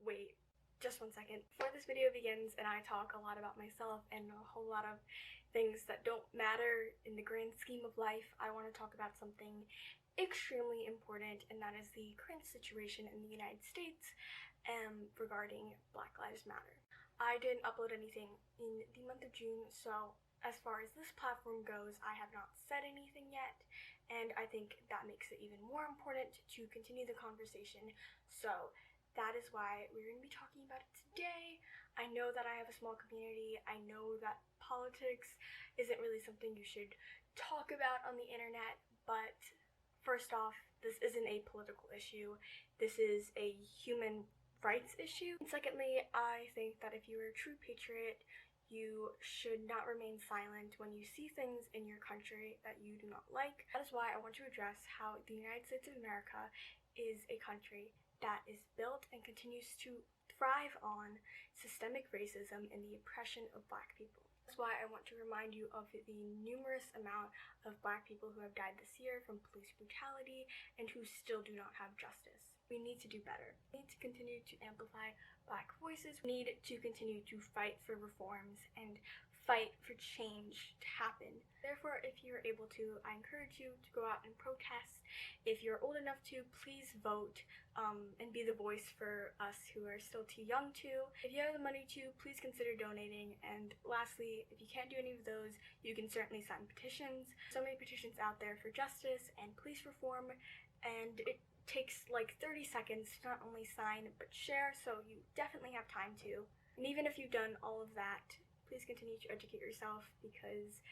Wait, just one second. Before this video begins and I talk a lot about myself and a whole lot of things that don't matter in the grand scheme of life, I want to talk about something extremely important, and that is the current situation in the United States regarding Black Lives Matter. I didn't upload anything in the month of June, so as far as this platform goes, I have not said anything yet, and I think that makes it even more important to continue the conversation. So that is why we're going to be talking about it today. I know that I have a small community. I know that politics isn't really something you should talk about on the internet, but first off, this isn't a political issue. This is a human rights issue. And secondly, I think that if you are a true patriot, you should not remain silent when you see things in your country that you do not like. That is why I want to address how the United States of America is a country that is built and continues to thrive on systemic racism and the oppression of Black people. That's why I want to remind you of the numerous amount of Black people who have died this year from police brutality and who still do not have justice. We need to do better. We need to continue to amplify Black voices. We need to continue to fight for reforms and fight for change to happen. Therefore, if you're able to, I encourage you to go out and protest. If you're old enough to, please vote and be the voice for us who are still too young to. If you have the money to, please consider donating. And lastly, if you can't do any of those, you can certainly sign petitions. So many petitions out there for justice and police reform, and it takes like 30 seconds to not only sign but share, so you definitely have time to. And even if you've done all of that, please continue to educate yourself, because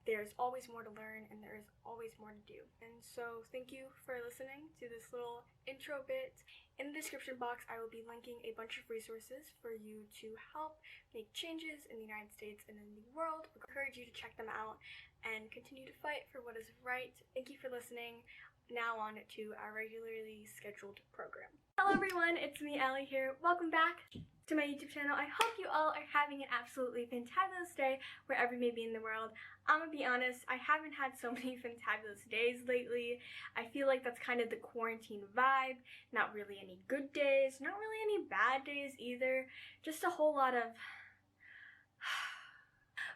there's always more to learn and there is always more to do. And so thank you for listening to this little intro bit. In the description box, I will be linking a bunch of resources for you to help make changes in the United States and in the world. I encourage you to check them out and continue to fight for what is right. Thank you for listening. Now on to our regularly scheduled program. Hello everyone, it's me, Allie here. Welcome back to my YouTube channel. I hope you all are having an absolutely fantabulous day wherever you may be in the world. I'm gonna be honest, I haven't had so many fantabulous days lately. I feel like that's kind of the quarantine vibe. Not really any good days, not really any bad days either. Just a whole lot of...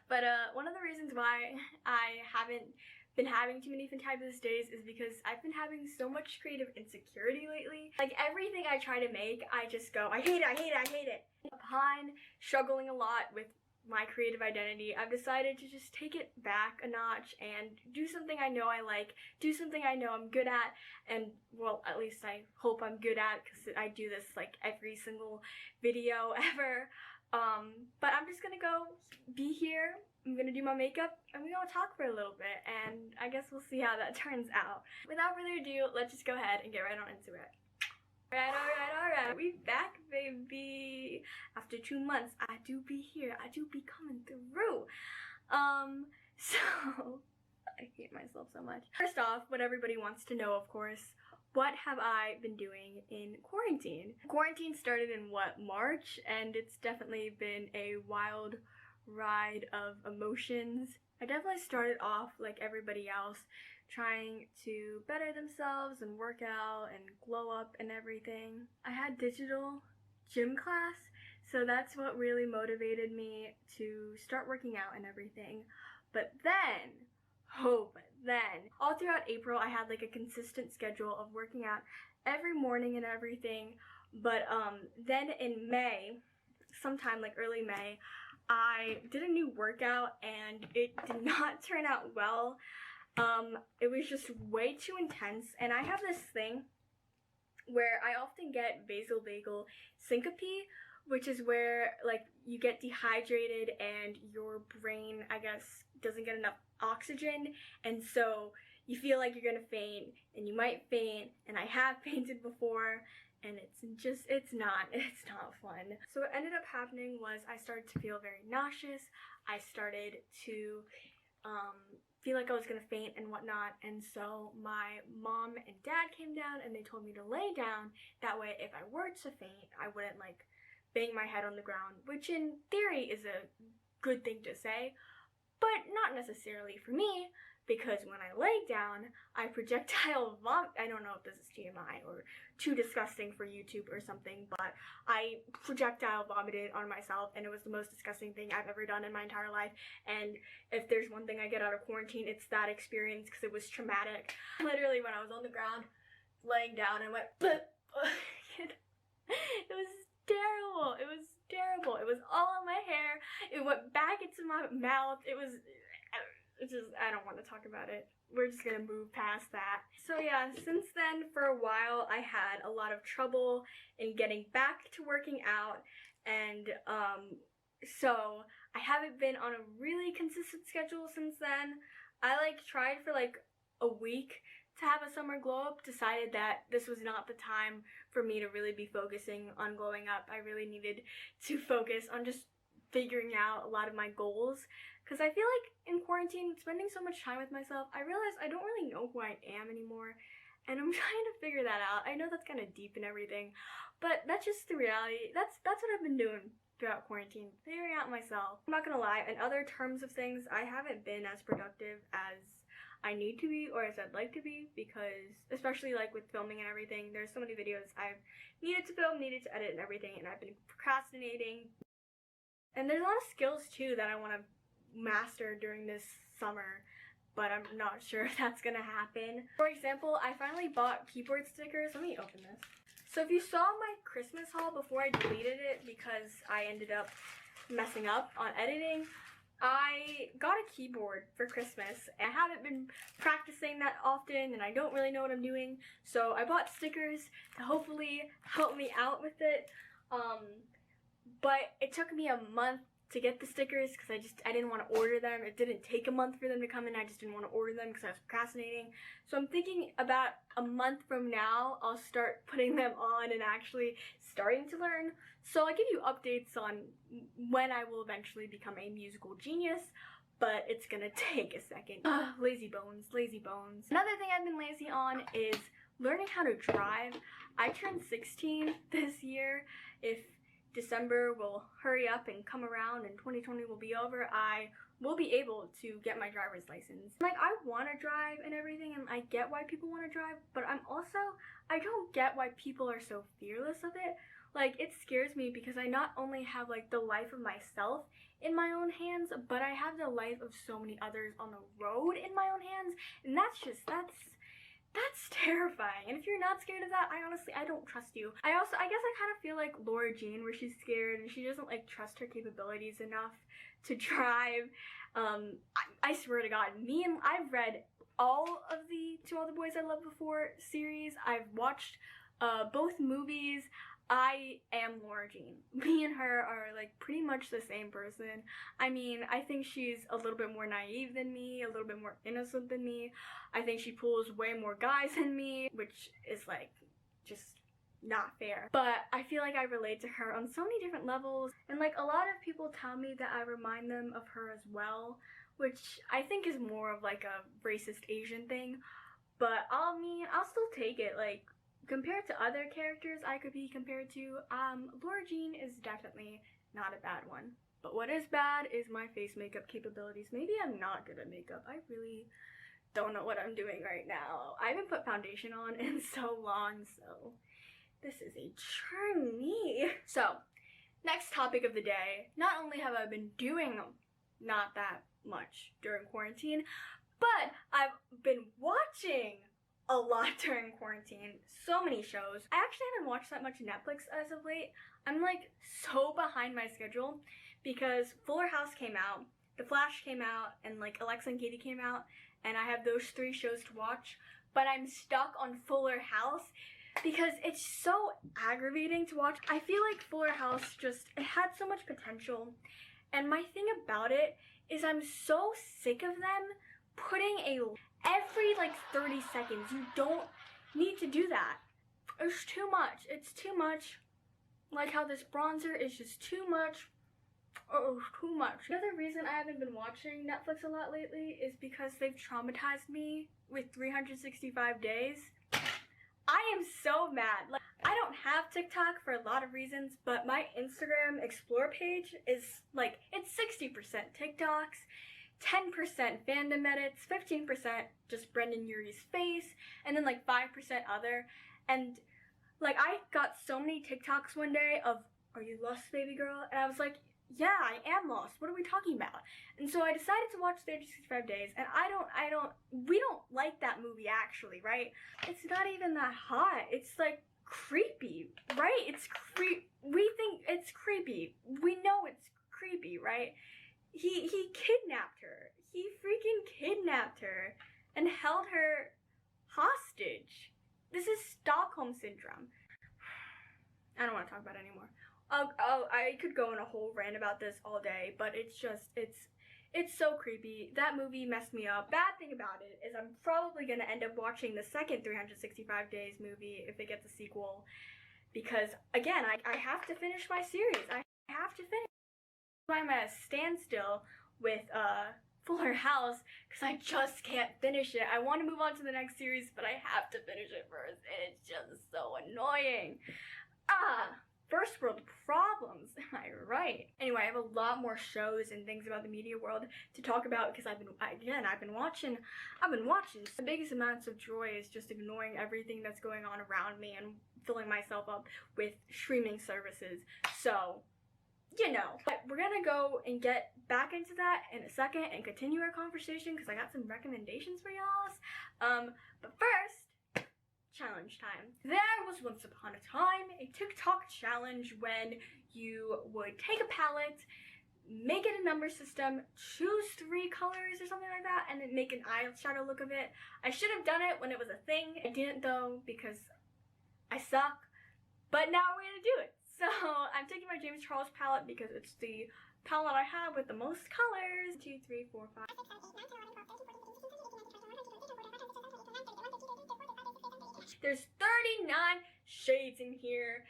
But one of the reasons why I haven't been having too many fantabulous days is because I've been having so much creative insecurity lately. Like, everything I try to make, I just go, I hate it, I hate it, I hate it. Upon struggling a lot with my creative identity, I've decided to just take it back a notch and do something I know I like, do something I know I'm good at, and, well, at least I hope I'm good at, because I do this like every single video ever. But I'm just gonna go be here, I'm gonna do my makeup, and we're gonna talk for a little bit, and I guess we'll see how that turns out. Without further ado, let's just go ahead and get right on into it. Alright, we back, baby! After 2 months, I do be here, I do be coming through. So, I hate myself so much. First off, what everybody wants to know, of course, what have I been doing in quarantine? Quarantine started in, March? And it's definitely been a wild ride of emotions. I definitely started off like everybody else, trying to better themselves and work out and glow up and everything. I had digital gym class, so that's what really motivated me to start working out and everything. But then, all throughout April, I had like a consistent schedule of working out every morning and everything. But then in May, sometime like early May, I did a new workout and it did not turn out well. It was just way too intense, and I have this thing where I often get vasovagal syncope, which is where like you get dehydrated and your brain, I guess, doesn't get enough oxygen, and so you feel like you're gonna faint, and you might faint, and I have fainted before, and it's not fun. So what ended up happening was I started to feel very nauseous. I started to feel like I was gonna faint and whatnot, and so my mom and dad came down and they told me to lay down. That way, if I were to faint, I wouldn't like bang my head on the ground, which in theory is a good thing to say, but not necessarily for me, because when I lay down, I projectile vomit. I don't know if this is TMI or too disgusting for YouTube or something, but I projectile vomited on myself, and it was the most disgusting thing I've ever done in my entire life. And if there's one thing I get out of quarantine, it's that experience, because it was traumatic. Literally, when I was on the ground, laying down, I went, it was terrible. It was terrible. It was all in my hair. It went back into my mouth. It's just, I don't want to talk about it. We're just gonna move past that. So yeah, since then, for a while, I had a lot of trouble in getting back to working out, and so I haven't been on a really consistent schedule since then. I tried for a week to have a summer glow up, decided that this was not the time for me to really be focusing on glowing up. I really needed to focus on just figuring out a lot of my goals, because I feel like in quarantine, spending so much time with myself, I realized I don't really know who I am anymore, and I'm trying to figure that out. I know that's kind of deep and everything, but that's just the reality. That's what I've been doing throughout quarantine, figuring out myself. I'm not gonna lie, in other terms of things, I haven't been as productive as I need to be, or as I'd like to be, because especially with filming and everything, there's so many videos I've needed to film, needed to edit and everything, and I've been procrastinating. And there's a lot of skills too that I want to master during this summer, but I'm not sure if that's gonna happen. For example, I finally bought keyboard stickers. Let me open this. So if you saw my Christmas haul before I deleted it because I ended up messing up on editing, I got a keyboard for Christmas. I haven't been practicing that often, and I don't really know what I'm doing, so I bought stickers to hopefully help me out with it. But it took me a month to get the stickers because I didn't want to order them. It didn't take a month for them to come in. I just didn't want to order them because I was procrastinating. So I'm thinking about a month from now, I'll start putting them on and actually starting to learn. So I'll give you updates on when I will eventually become a musical genius, but it's gonna take a second. Lazy bones, lazy bones. Another thing I've been lazy on is learning how to drive. I turned 16 this year. If December will hurry up and come around and 2020 will be over, I will be able to get my driver's license. I want to drive and everything, and I get why people want to drive, but I don't get why people are so fearless of it. It scares me because I not only have the life of myself in my own hands, but I have the life of so many others on the road in my own hands, and that's terrifying. And if you're not scared of that, I don't trust you. I guess I kind of feel like Laura Jean, where she's scared and she doesn't trust her capabilities enough to drive. I swear to God, I've read all of the To All the Boys I Loved Before series. I've watched both movies. I am Laura Jean. Me and her are pretty much the same person. I think she's a little bit more naive than me, a little bit more innocent than me. I think she pulls way more guys than me, which is just not fair. But I feel I relate to her on so many different levels, and a lot of people tell me that I remind them of her as well, which I think is more of a racist Asian thing. But I'll still take it. Compared to other characters I could be compared to, Laura Jean is definitely not a bad one. But what is bad is my face makeup capabilities. Maybe I'm not good at makeup. I really don't know what I'm doing right now. I haven't put foundation on in so long, so this is a journey. So, next topic of the day. Not only have I been doing not that much during quarantine, but I've been watching a lot during quarantine. So many shows. I actually haven't watched that much Netflix as of late. I'm so behind my schedule because Fuller House came out, The Flash came out, and Alexa and Katie came out, and I have those 3 shows to watch, but I'm stuck on Fuller House because it's so aggravating to watch. I feel Fuller House it had so much potential, and my thing about it is I'm so sick of them putting every 30 seconds. You don't need to do that. It's too much. It's too much. How this bronzer is just too much. Oh, too much. Another reason I haven't been watching Netflix a lot lately is because they've traumatized me with 365 days. I am so mad. I don't have TikTok for a lot of reasons, but my Instagram Explore page is it's 60% TikToks, 10% fandom edits, 15% just Brendan Urie's face, and then like 5% other. And like I got so many TikToks one day of, "Are you lost, baby girl?" And I was like, yeah, I am lost. What are we talking about? And so I decided to watch 365 Days, and we don't like that movie actually, right? It's not even that hot. It's like creepy, right? We think it's creepy. We know it's creepy, right? He kidnapped her. He freaking kidnapped her and held her hostage. This is Stockholm Syndrome. I don't want to talk about it anymore. I could go on a whole rant about this all day, but it's so creepy. That movie messed me up. Bad thing about it is I'm probably gonna end up watching the second 365 Days movie if it gets a sequel, because again, I have to finish my series. I have to finish. I'm at a standstill with Fuller House because I just can't finish it. I want to move on to the next series, but I have to finish it first, and it's just so annoying. First world problems, am I right? Anyway, I have a lot more shows and things about the media world to talk about because I've been watching. The biggest amounts of joy is just ignoring everything that's going on around me and filling myself up with streaming services. So, you know, but we're gonna go and get back into that in a second and continue our conversation because I got some recommendations for y'all. But first, challenge time. There was once upon a time a TikTok challenge when you would take a palette, make it a number system, choose 3 colors or something like that, and then make an eyeshadow look of it. I should have done it when it was a thing. I didn't though because I suck. But now we're gonna do it. So I'm taking my James Charles palette because it's the palette I have with the most colors. 2, 3, 4, 5. There's 39 shades in here.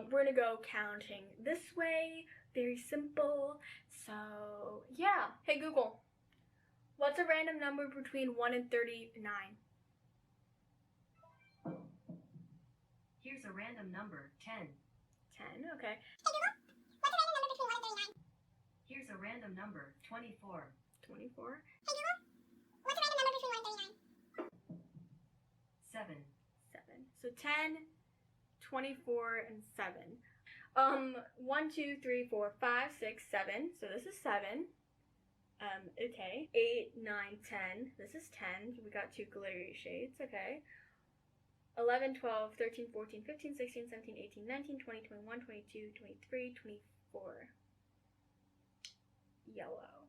We're gonna go counting this way. Very simple. So, yeah. Hey Google, what's a random number between 1 and 39? Here's a random number, 10. 10, okay. Hey Google, what's a random number between 1 and 39? Here's a random number, 24. 24. Hey Google, what's a random number between 1 and 39? 7. 7. So 10, 24, and 7. 1, 2, 3, 4, 5, 6, 7. So this is 7. Okay. 8, 9, 10. This is 10. We got 2 glittery shades. Okay. 11, 12, 13, 14, 15, 16, 17, 18, 19, 20, 21, 22, 23, 24. Yellow.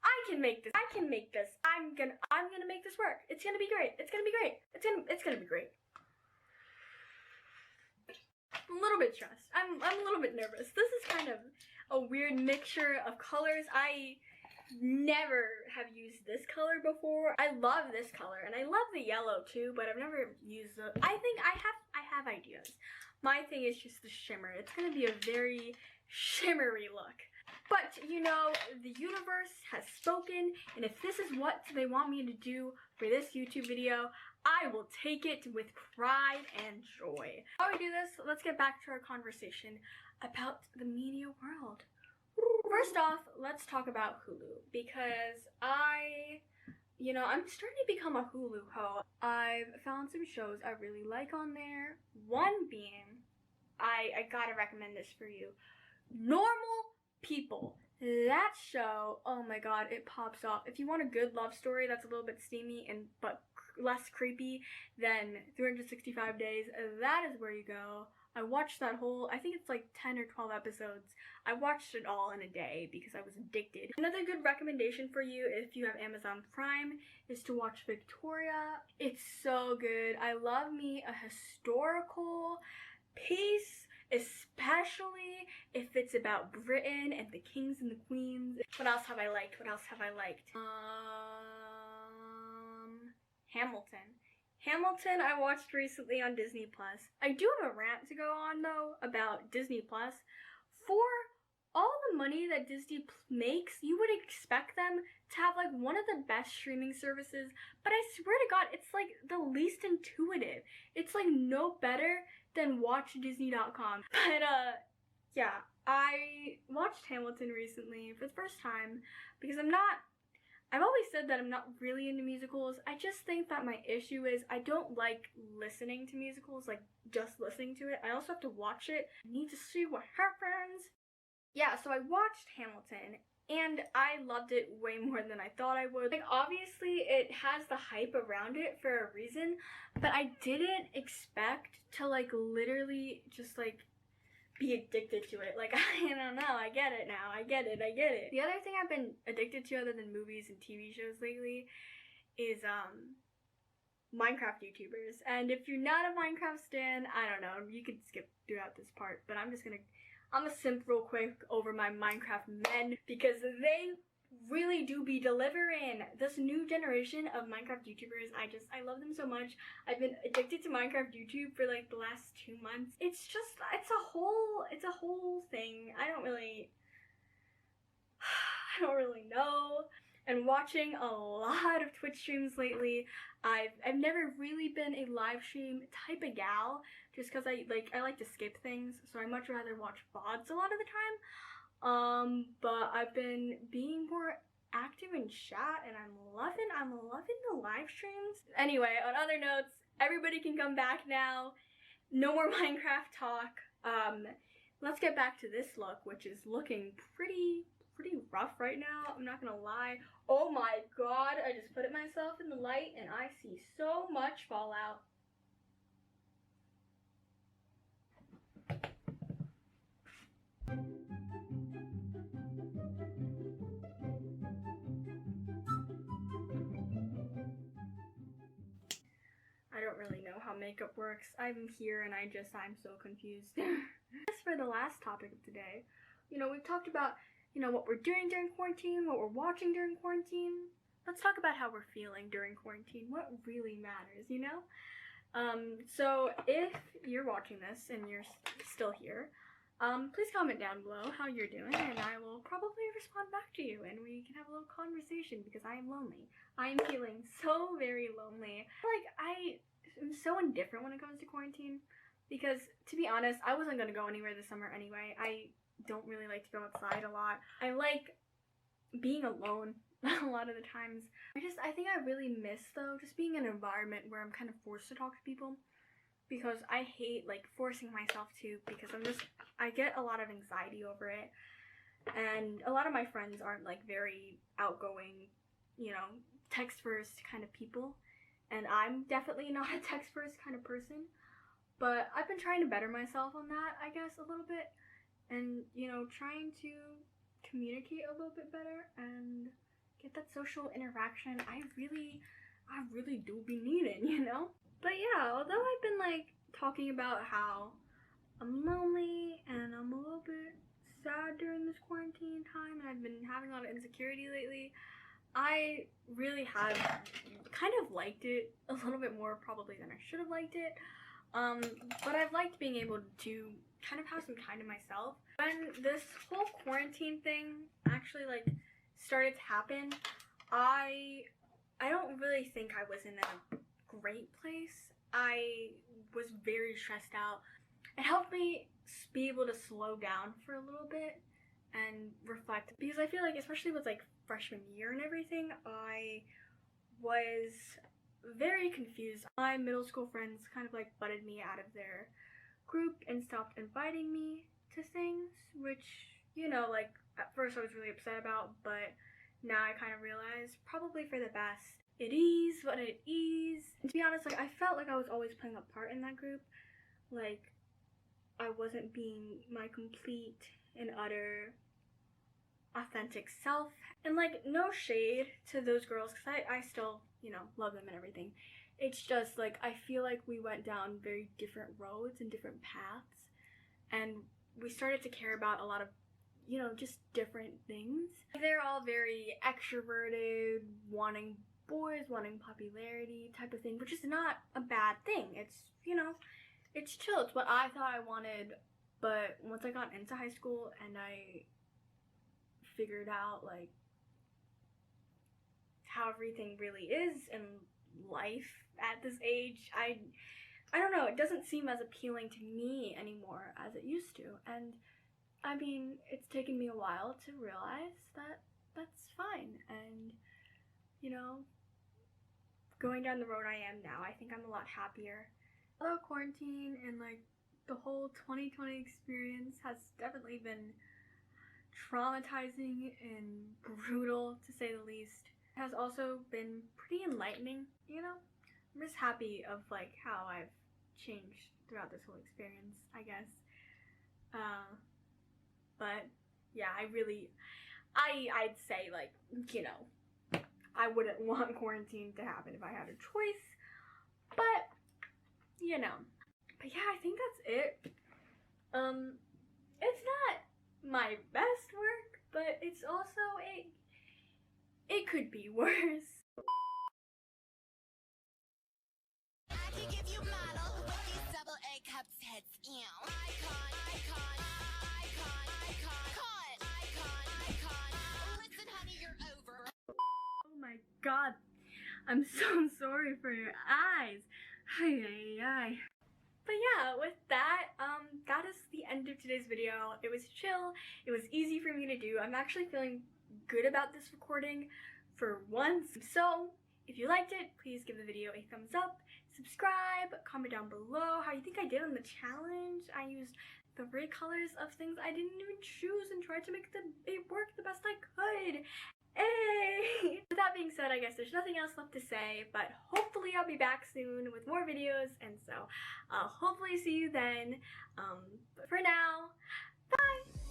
I can make this. I'm gonna make this work. It's gonna be great. It's gonna be great. It's gonna be great. I'm a little bit stressed. I'm a little bit nervous. This is kind of a weird mixture of colors. I never have used this color before. I love this color and I love the yellow too, but I've never used the. I think I have ideas. My thing is just the shimmer. It's gonna be a very shimmery look. But, you know, the universe has spoken, and if this is what they want me to do for this YouTube video, I will take it with pride and joy. Before we do this, let's get back to our conversation about the media world. First off, let's talk about Hulu, because I'm starting to become a Hulu hoe. I've found some shows I really like on there. One being, I gotta recommend this for you, Normal People. That show, oh my god, it pops off. If you want a good love story that's a little bit steamy but less creepy than 365 Days, that is where you go. I watched that whole, I think it's like 10 or 12 episodes. I watched it all in a day because I was addicted. Another good recommendation for you if you have Amazon Prime is to watch Victoria. It's so good. I love me a historical piece, especially if it's about Britain and the kings and the queens. What else have I liked? Hamilton I watched recently on Disney Plus. I do have a rant to go on though about Disney Plus. For all the money that Disney makes, you would expect them to have like one of the best streaming services, but I swear to god, it's like the least intuitive. It's like no better than watchdisney.com. But Yeah, I watched Hamilton recently for the first time because I've always said that I'm not really into musicals. I just think that my issue is I don't like listening to musicals, like just listening to it. I also have to watch it. I need to see what happens. Yeah, so I watched Hamilton and I loved it way more than I thought I would. Like, obviously it has the hype around it for a reason, but I didn't expect to like literally just like be addicted to it. Like, I don't know, I get it now. I get it. The other thing I've been addicted to other than movies and TV shows lately is Minecraft YouTubers. And if you're not a Minecraft stan, I don't know, you could skip throughout this part, but I'm gonna simp real quick over my Minecraft men because they really do be delivering. This new generation of Minecraft YouTubers, I love them so much. I've been addicted to Minecraft YouTube for like the last 2 months. It's a whole thing. I don't really know. And watching a lot of Twitch streams lately. I've never really been a live stream type of gal, just because I like to skip things, so I much rather watch VODs a lot of the time. But I've been being more active in chat, and I'm loving the live streams. Anyway, on other notes, everybody can come back now. No more Minecraft talk. Let's get back to this look, which is looking pretty rough right now. I'm not gonna lie. Oh my god, I just put it myself in the light and I see so much fallout. I don't really know how makeup works. I'm here and I'm so confused. As for the last topic of today, we've talked about, what we're doing during quarantine, what we're watching during quarantine. Let's talk about how we're feeling during quarantine. What really matters, So if you're watching this and you're still here, please comment down below how you're doing and I will probably respond back to you and we can have a little conversation because I am lonely. I am feeling so very lonely. Like, I am so indifferent when it comes to quarantine because, to be honest, I wasn't going to go anywhere this summer anyway. I don't really like to go outside a lot. I like being alone a lot of the times. I think I really miss, though, just being in an environment where I'm kind of forced to talk to people because I hate, like, forcing myself to because I get a lot of anxiety over it. And a lot of my friends aren't, like, very outgoing, text first kind of people. And I'm definitely not a text first kind of person. But I've been trying to better myself on that, I guess, a little bit. And, trying to communicate a little bit better and get that social interaction I really do be needing, But yeah, although I've been, like, talking about how I'm lonely and I'm a little bit sad during this quarantine time and I've been having a lot of insecurity lately, I really have kind of liked it a little bit more probably than I should have liked it. But I've liked being able to kind of have some time to myself. When this whole quarantine thing actually, like, started to happen, I don't really think I was in a great place. I was very stressed out. It helped me be able to slow down for a little bit and reflect because I feel like, especially with like freshman year and everything, I was very confused. My middle school friends kind of like butted me out of their group and stopped inviting me to things, which, like, at first I was really upset about, but now I kind of realize probably for the best. It is what it is. And to be honest, like, I felt like I was always playing a part in that group. Like, I wasn't being my complete and utter authentic self. And, like, no shade to those girls, because I still, love them and everything. It's just, like, I feel like we went down very different roads and different paths. And we started to care about a lot of, just different things. They're all very extroverted, wanting boys, wanting popularity type of thing, which is not a bad thing. It's, it's chill. It's what I thought I wanted. But once I got into high school and I figured out, like, how everything really is in life at this age, I don't know, it doesn't seem as appealing to me anymore as it used to. And I mean, it's taken me a while to realize that that's fine, and, you know, going down the road I am now, I think I'm a lot happier. Although quarantine and, like, the whole 2020 experience has definitely been traumatizing and brutal, to say the least. It has also been pretty enlightening, you know? I'm just happy of, like, how I've changed throughout this whole experience, I guess. But yeah, I'd say, like, you know, I wouldn't want quarantine to happen if I had a choice, but, you know. But yeah, I think that's it. It's not my best work, but it's also, it could be worse. I can give you model with these double A cups heads. Icon, icon, icon, icon. Listen, honey, you're over. Oh my god, I'm so sorry for your eyes. Ay, ay, ay. But yeah, with that, that is the end of today's video. It was chill, it was easy for me to do. I'm actually feeling good about this recording for once. So, if you liked it, please give the video a thumbs up, subscribe, comment down below how you think I did on the challenge. I used 3 colors of things I didn't even choose and tried to make it work the best I could. Hey! With that being said, I guess there's nothing else left to say, but hopefully I'll be back soon with more videos, and so I'll hopefully see you then. But for now, bye!